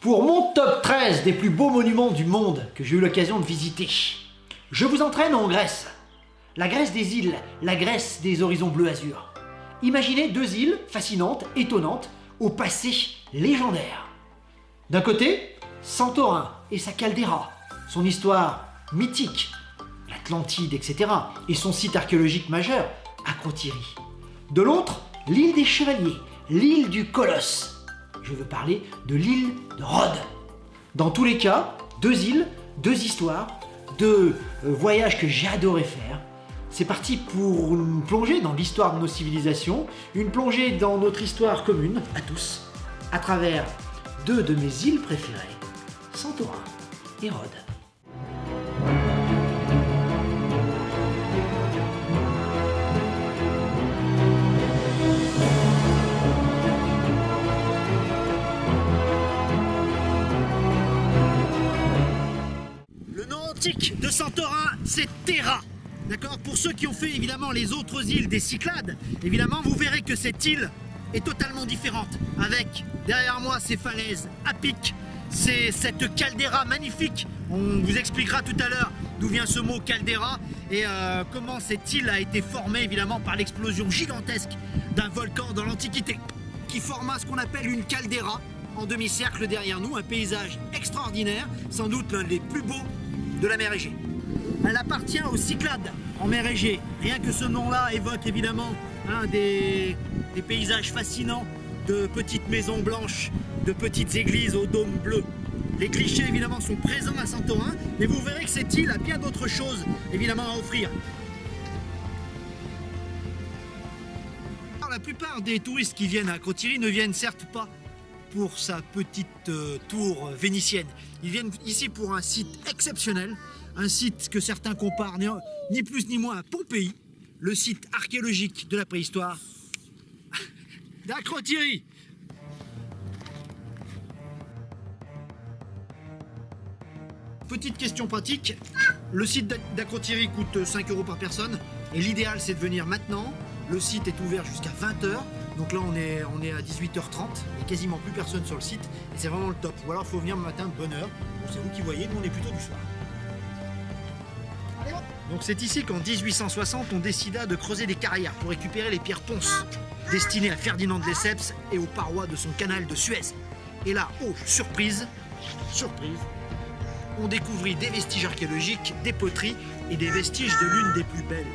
pour mon top 13 des plus beaux monuments du monde que j'ai eu l'occasion de visiter. Je vous entraîne en Grèce. La Grèce des îles, la Grèce des horizons bleu azur. Imaginez deux îles fascinantes, étonnantes, au passé légendaire. D'un côté, Santorin et sa caldeira, son histoire mythique, l'Atlantide, etc. et son site archéologique majeur, Akrotiri. De l'autre, l'île des Chevaliers, l'île du Colosse. Je veux parler de l'île de Rhodes. Dans tous les cas, deux îles, deux histoires, deux voyages que j'ai adoré faire. C'est parti pour une plongée dans l'histoire de nos civilisations, une plongée dans notre histoire commune, à tous, à travers deux de mes îles préférées, Santorin et Rhodes. De Santorin, c'est Terra. D'accord? Pour ceux qui ont fait évidemment les autres îles des Cyclades, évidemment vous verrez que cette île est totalement différente. Avec derrière moi ces falaises à pic, c'est cette caldeira magnifique. On vous expliquera tout à l'heure d'où vient ce mot caldeira et comment cette île a été formée évidemment par l'explosion gigantesque d'un volcan dans l'Antiquité qui forma ce qu'on appelle une caldeira en demi-cercle derrière nous, un paysage extraordinaire, sans doute l'un des plus beaux de la mer Égée. Elle appartient aux Cyclades en mer Égée. Rien que ce nom-là évoque évidemment des paysages fascinants de petites maisons blanches, de petites églises au dôme bleu. Les clichés évidemment sont présents à Santorin, mais vous verrez que cette île a bien d'autres choses évidemment à offrir. Alors, la plupart des touristes qui viennent à Akrotiri ne viennent certes pas pour sa petite tour vénitienne. Ils viennent ici pour un site exceptionnel, un site que certains comparent ni plus ni moins à Pompéi, le site archéologique de la préhistoire d'Akrotiri. Petite question pratique, le site d'Akrotiri coûte 5 € par personne et l'idéal c'est de venir maintenant. Le site est ouvert jusqu'à 20 h. Donc là on est à 18h30, il n'y a quasiment plus personne sur le site et c'est vraiment le top. Ou alors il faut venir le matin de bonne heure, c'est vous qui voyez, nous on est plutôt du soir. Allez, hop. Donc c'est ici qu'en 1860 on décida de creuser des carrières pour récupérer les pierres ponces destinées à Ferdinand de Lesseps et aux parois de son canal de Suez. Et là, oh surprise, on découvrit des vestiges archéologiques, des poteries et des vestiges de l'une des plus belles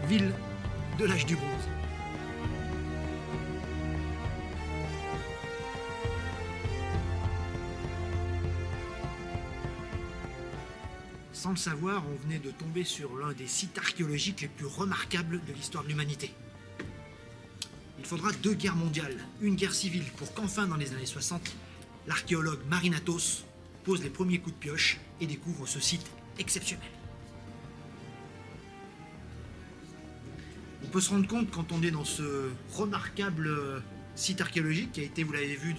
villes de l'âge du bronze. Sans le savoir, on venait de tomber sur l'un des sites archéologiques les plus remarquables de l'histoire de l'humanité. Il faudra 2 guerres mondiales, une guerre civile, pour qu'enfin, dans les années 60, l'archéologue Marinatos pose les premiers coups de pioche et découvre ce site exceptionnel. On peut se rendre compte quand on est dans ce remarquable site archéologique qui a été, vous l'avez vu,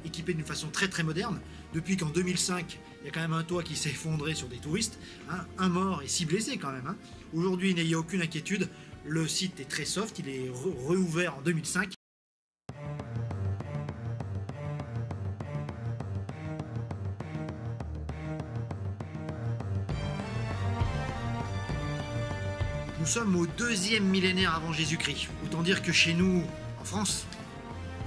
équipé d'une façon très très moderne. Depuis qu'en 2005, il y a quand même un toit qui s'est effondré sur des touristes, un mort et 6 blessés quand même. Aujourd'hui, n'ayez aucune inquiétude, le site est très soft, il est réouvert en 2005. Nous sommes au 2e millénaire avant Jésus-Christ. Autant dire que chez nous, en France,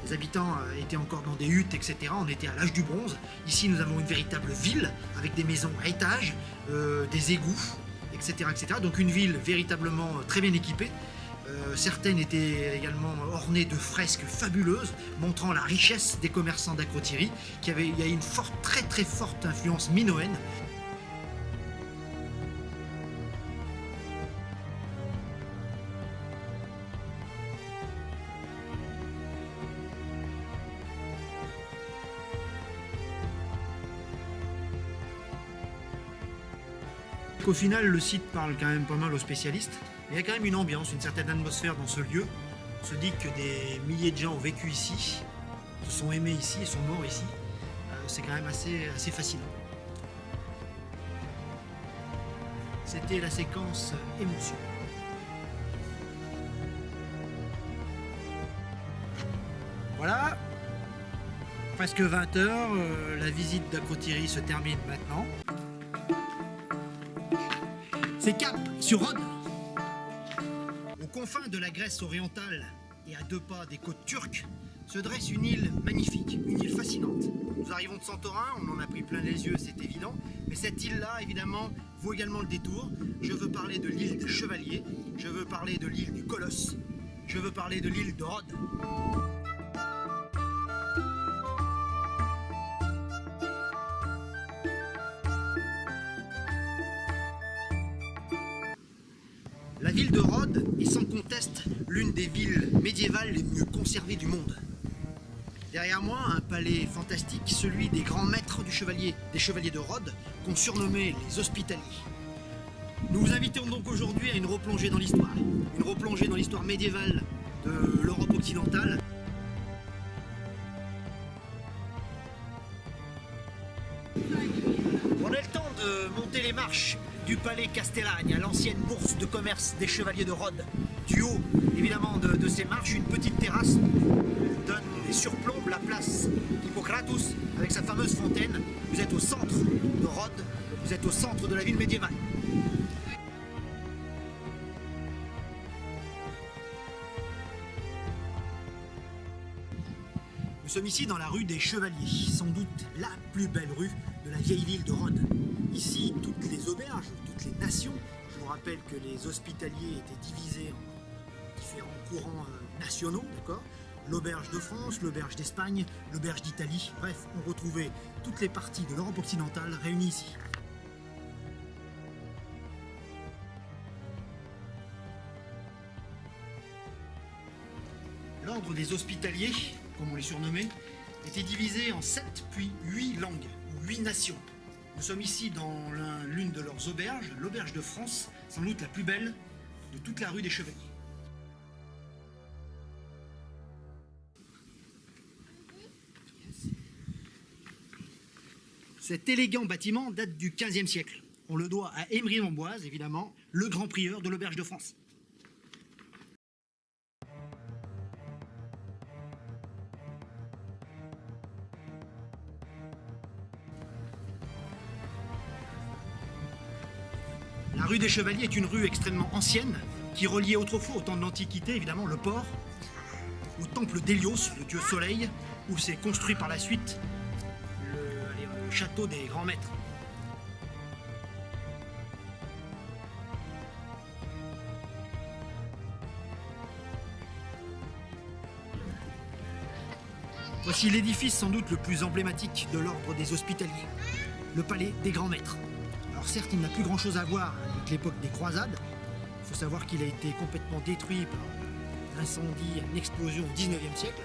les habitants étaient encore dans des huttes, etc. On était à l'âge du bronze. Ici, nous avons une véritable ville avec des maisons à étages, des égouts, etc., etc. Donc une ville véritablement très bien équipée. Certaines étaient également ornées de fresques fabuleuses montrant la richesse des commerçants d'Akrotiri. Il y a une très très forte influence minoenne. Au final, le site parle quand même pas mal aux spécialistes. Mais il y a quand même une ambiance, une certaine atmosphère dans ce lieu. On se dit que des milliers de gens ont vécu ici, se sont aimés ici et sont morts ici. C'est quand même assez fascinant. C'était la séquence émotion. Voilà. presque 20 heures, la visite d'Akrotiri se termine maintenant. C'est cap sur Rhodes. Aux confins de la Grèce orientale et à 2 pas des côtes turques, se dresse une île magnifique, une île fascinante. Nous arrivons de Santorin, on en a pris plein les yeux, c'est évident, mais cette île-là, évidemment, vaut également le détour. Je veux parler de l'île des Chevaliers, je veux parler de l'île du Colosse, je veux parler de l'île de Rhodes. La ville de Rhodes est sans conteste l'une des villes médiévales les mieux conservées du monde. Derrière moi, un palais fantastique, celui des grands maîtres des chevaliers de Rhodes, qu'on surnommait les Hospitaliers. Nous vous invitons donc aujourd'hui à une replongée dans l'histoire médiévale de l'Europe occidentale. On a le temps de monter les marches du palais Castellagne à l'ancienne bourse de commerce des chevaliers de Rhodes. Du haut, évidemment, de ces marches, une petite terrasse donne et surplombe la place Hippocratus avec sa fameuse fontaine. Vous êtes au centre de Rhodes, vous êtes au centre de la ville médiévale. Nous sommes ici dans la rue des Chevaliers, sans doute la plus belle rue de la vieille ville de Rhodes. Ici, toutes les auberges, toutes les nations. Je vous rappelle que les hospitaliers étaient divisés en différents courants nationaux, d'accord ? L'auberge de France, l'auberge d'Espagne, l'auberge d'Italie. Bref, on retrouvait toutes les parties de l'Europe occidentale réunies ici. L'ordre des hospitaliers, comme on les surnommait, était divisé en 7 puis 8 langues, ou 8 nations. Nous sommes ici dans l'une de leurs auberges, l'auberge de France, sans doute la plus belle de toute la rue des Chevaliers. Cet élégant bâtiment date du XVe siècle. On le doit à Aymeri d'Amboise, évidemment, le grand prieur de l'auberge de France. La rue des Chevaliers est une rue extrêmement ancienne qui reliait autrefois, au temps de l'Antiquité, évidemment, le port au temple d'Hélios, le dieu soleil, où s'est construit par la suite le château des grands maîtres. Voici l'édifice sans doute le plus emblématique de l'ordre des Hospitaliers, le palais des grands maîtres. Alors certes, il n'a plus grand-chose à voir avec l'époque des croisades. Il faut savoir qu'il a été complètement détruit par un incendie, une explosion au XIXe siècle.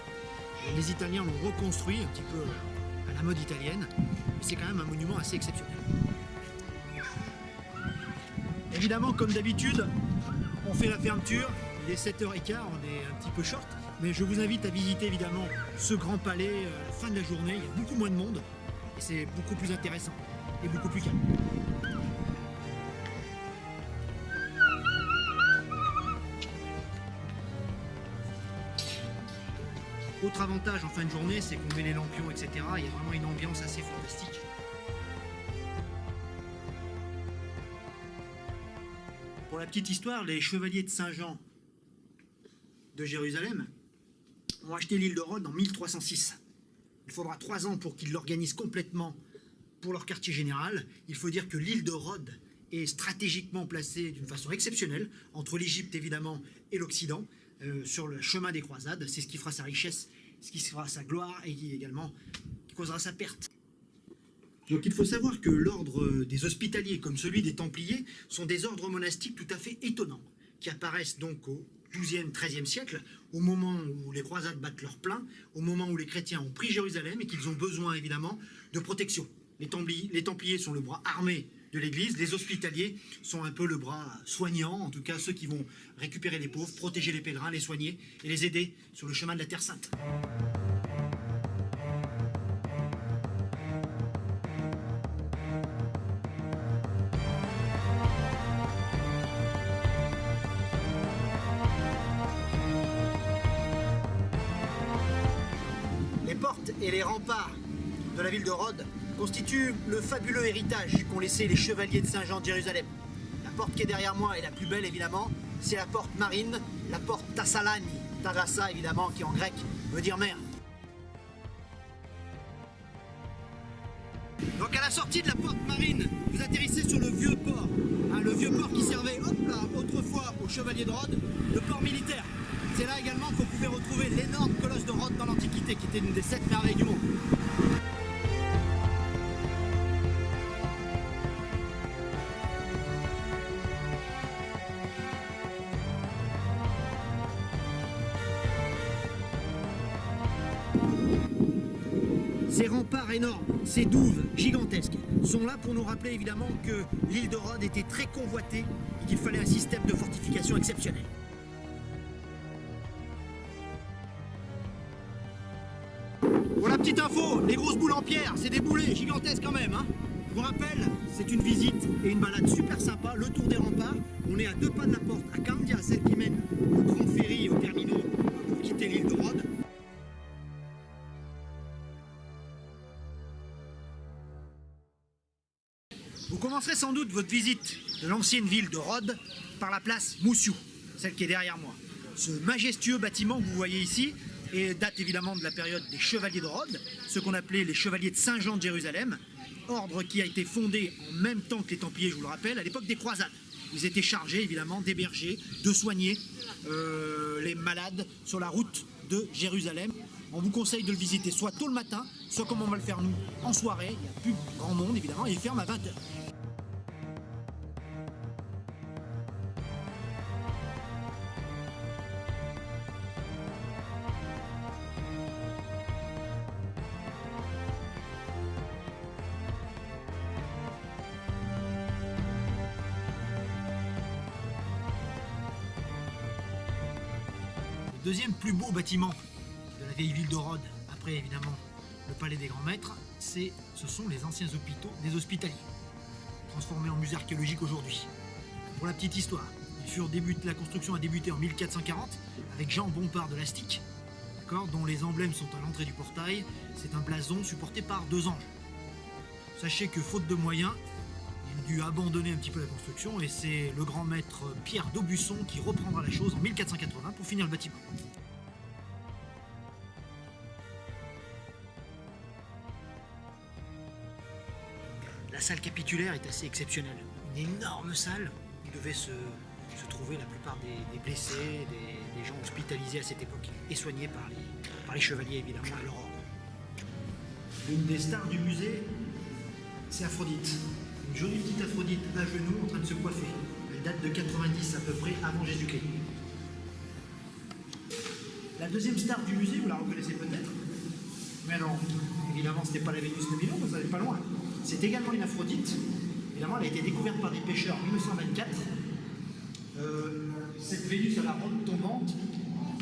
Et les Italiens l'ont reconstruit un petit peu à la mode italienne. Mais c'est quand même un monument assez exceptionnel. Évidemment, comme d'habitude, on fait la fermeture. Il est 7h15, on est un petit peu short. Mais je vous invite à visiter évidemment ce grand palais à la fin de la journée. Il y a beaucoup moins de monde et c'est beaucoup plus intéressant et beaucoup plus calme. Autre avantage en fin de journée, c'est qu'on met les lampions, etc. Il y a vraiment une ambiance assez fantastique. Pour la petite histoire, les chevaliers de Saint-Jean de Jérusalem ont acheté l'île de Rhodes en 1306. Il faudra 3 ans pour qu'ils l'organisent complètement pour leur quartier général. Il faut dire que l'île de Rhodes est stratégiquement placée d'une façon exceptionnelle entre l'Égypte évidemment et l'Occident, sur le chemin des croisades. C'est ce qui fera sa richesse, ce qui fera sa gloire et qui également causera sa perte. Donc il faut savoir que l'ordre des Hospitaliers comme celui des Templiers sont des ordres monastiques tout à fait étonnants qui apparaissent donc au XIIe, XIIIe siècle, au moment où les croisades battent leur plein, au moment où les chrétiens ont pris Jérusalem et qu'ils ont besoin évidemment de protection. Les Templiers sont le bras armé de l'Église, les Hospitaliers sont un peu le bras soignant, en tout cas ceux qui vont récupérer les pauvres, protéger les pèlerins, les soigner et les aider sur le chemin de la Terre Sainte. portes et les remparts de la ville de Rhodes constituent le fabuleux héritage qu'ont laissé les chevaliers de Saint-Jean de Jérusalem. La porte qui est derrière moi est la plus belle évidemment, c'est la porte marine, la porte Tassalani, Tadassa évidemment, qui en grec veut dire mer. Donc à la sortie de la porte marine, vous atterrissez sur le vieux port. Le vieux port qui servait autrefois aux chevaliers de Rhodes, le port militaire. C'est là également qu'on pouvait retrouver l'énorme colosse de Rhodes dans l'Antiquité, qui était une des 7 merveilles du monde. Ces remparts énormes, ces douves gigantesques, sont là pour nous rappeler évidemment que l'île de Rhodes était très convoitée et qu'il fallait un système de fortification exceptionnel. Pour la petite info, les grosses boules en pierre, c'est des boulets gigantesques quand même. Je vous rappelle, c'est une visite et une balade super sympa, le tour des remparts. On est à 2 pas de la porte, à Candia, celle qui mène au grand ferry, aux terminaux pour quitter l'île de Rhodes. Vous commencerez sans doute votre visite de l'ancienne ville de Rhodes par la place Moussiou, celle qui est derrière moi. Ce majestueux bâtiment que vous voyez ici date évidemment de la période des chevaliers de Rhodes, ce qu'on appelait les chevaliers de Saint-Jean de Jérusalem, ordre qui a été fondé en même temps que les Templiers, je vous le rappelle, à l'époque des croisades. Ils étaient chargés évidemment d'héberger, de soigner les malades sur la route de Jérusalem. On vous conseille de le visiter soit tôt le matin, soit comme on va le faire nous, en soirée. Il n'y a plus grand monde évidemment, et il ferme à 20 h. Le deuxième plus beau bâtiment de la vieille ville de Rhodes, après évidemment le palais des grands maîtres, ce sont les anciens hôpitaux des Hospitaliers, transformés en musée archéologique aujourd'hui. Pour la petite histoire, la construction a débuté en 1440 avec Jean Bompard de Lastic, dont les emblèmes sont à l'entrée du portail. C'est un blason supporté par 2 anges. Sachez que faute de moyens, il a dû abandonner un petit peu la construction et c'est le grand maître Pierre d'Aubusson qui reprendra la chose en 1480 pour finir le bâtiment. La salle capitulaire est assez exceptionnelle. Une énorme salle où devaient se trouver la plupart des blessés, des gens hospitalisés à cette époque et soignés par les chevaliers évidemment à leur ordre. L'une des stars du musée, c'est Aphrodite. Une jolie petite Aphrodite à genoux en train de se coiffer. Elle date de 90 à peu près avant Jésus-Christ. La deuxième star du musée, vous la reconnaissez peut-être? Mais non, évidemment ce n'est pas la Vénus de Milo, vous n'allez pas loin. C'est également une Aphrodite. Évidemment, elle a été découverte par des pêcheurs en 1924. Cette Vénus à la robe tombante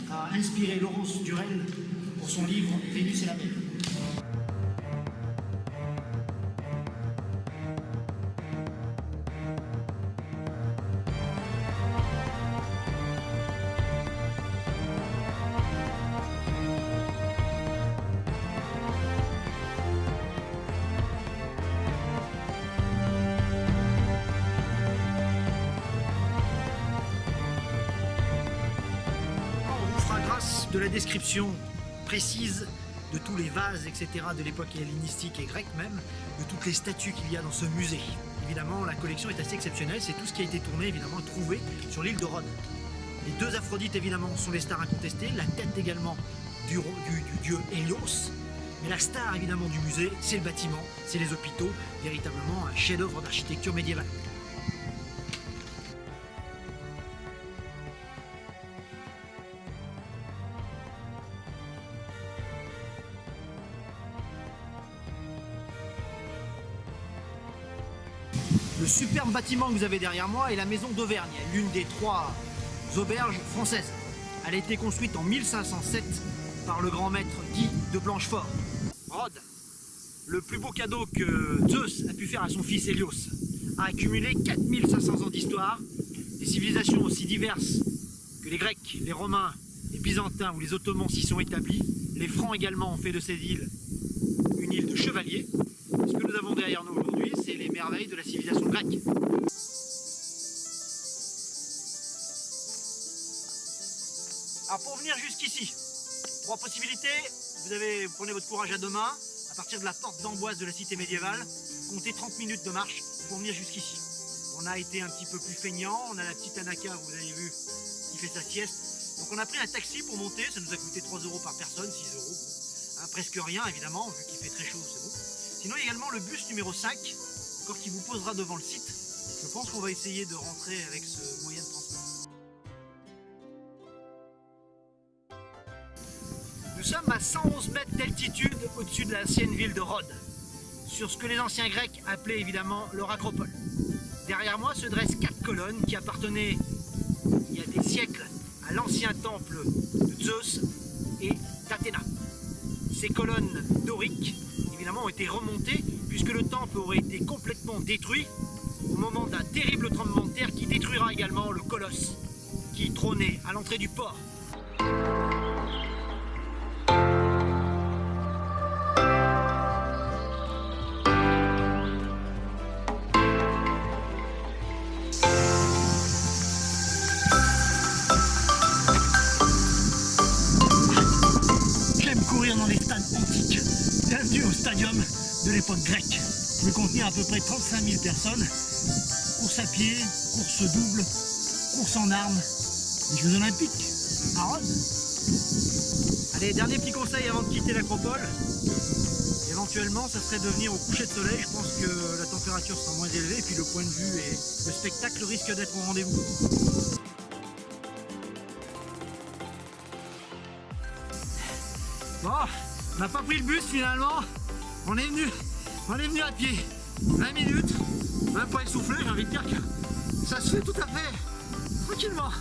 a inspiré Laurence Durel pour son livre Vénus et la mer. De la description précise de tous les vases, etc. de l'époque hellénistique et grecque même, de toutes les statues qu'il y a dans ce musée. Évidemment, la collection est assez exceptionnelle, c'est tout ce qui a été tourné, évidemment, trouvé sur l'île de Rhodes. Les 2 Aphrodites, évidemment, sont les stars incontestées, la tête également du dieu Hélios, mais la star, évidemment, du musée, c'est le bâtiment, c'est les hôpitaux, véritablement un chef-d'œuvre d'architecture médiévale. Le superbe bâtiment que vous avez derrière moi est la maison d'Auvergne, l'une des 3 auberges françaises. Elle a été construite en 1507 par le grand maître Guy de Blanchefort. Rhodes, le plus beau cadeau que Zeus a pu faire à son fils Hélios, a accumulé 4500 ans d'histoire, des civilisations aussi diverses que les Grecs, les Romains, les Byzantins ou les Ottomans s'y sont établis, Les Francs également ont fait de cette île une île de chevaliers. Ce que nous avons derrière nous aujourd'hui, c'est les merveilles de la civilisation grecque. Alors pour venir jusqu'ici, 3 possibilités. Vous prenez votre courage à deux mains, à partir de la porte d'Amboise de la cité médiévale, comptez 30 minutes de marche pour venir jusqu'ici. On a été un petit peu plus feignant, on a la petite Anaka, vous avez vu, qui fait sa sieste. Donc on a pris un taxi pour monter, ça nous a coûté 3 € par personne, 6 €. Hein, presque rien évidemment, vu qu'il fait très chaud, c'est bon. Sinon également le bus numéro 5, encore qui vous posera devant le site. Je pense qu'on va essayer de rentrer avec ce moyen de transport. Nous sommes à 111 mètres d'altitude au-dessus de l'ancienne ville de Rhodes, sur ce que les anciens Grecs appelaient évidemment leur acropole. Derrière moi se dressent 4 colonnes qui appartenaient il y a des siècles à l'ancien temple de Zeus et d'Athéna. Ces colonnes doriques évidemment ont été remontées puisque le temple aurait été complètement détruit au moment d'un terrible tremblement de terre qui détruira également le colosse qui trônait à l'entrée du port. Dans les stades antiques. Bienvenue au stadium de l'époque grecque. Il peut contenir à peu près 35 000 personnes. Course à pied, course double, course en armes, les Jeux Olympiques à Rhodes. Allez, dernier petit conseil avant de quitter l'acropole. Éventuellement, ça serait de venir au coucher de soleil. Je pense que la température sera moins élevée et puis le point de vue et le spectacle risquent d'être au rendez-vous. Bon, on n'a pas pris le bus finalement, on est venu à pied. 20 minutes, même pas essoufflé, j'ai envie de dire que ça se fait tout à fait tranquillement.